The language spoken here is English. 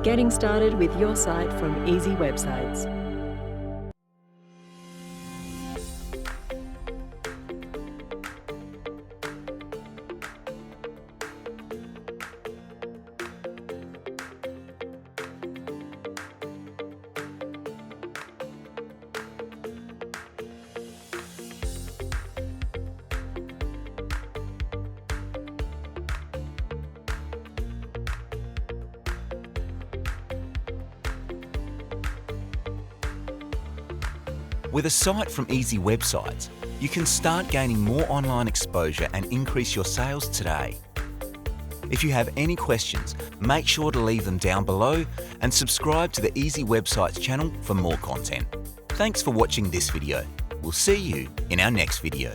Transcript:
getting started with your site from Easy Websites. With a site from Easy Websites, you can start gaining more online exposure and increase your sales today. If you have any questions, make sure to leave them down below and subscribe to the Easy Websites channel for more content. Thanks for watching this video. We'll see you in our next video.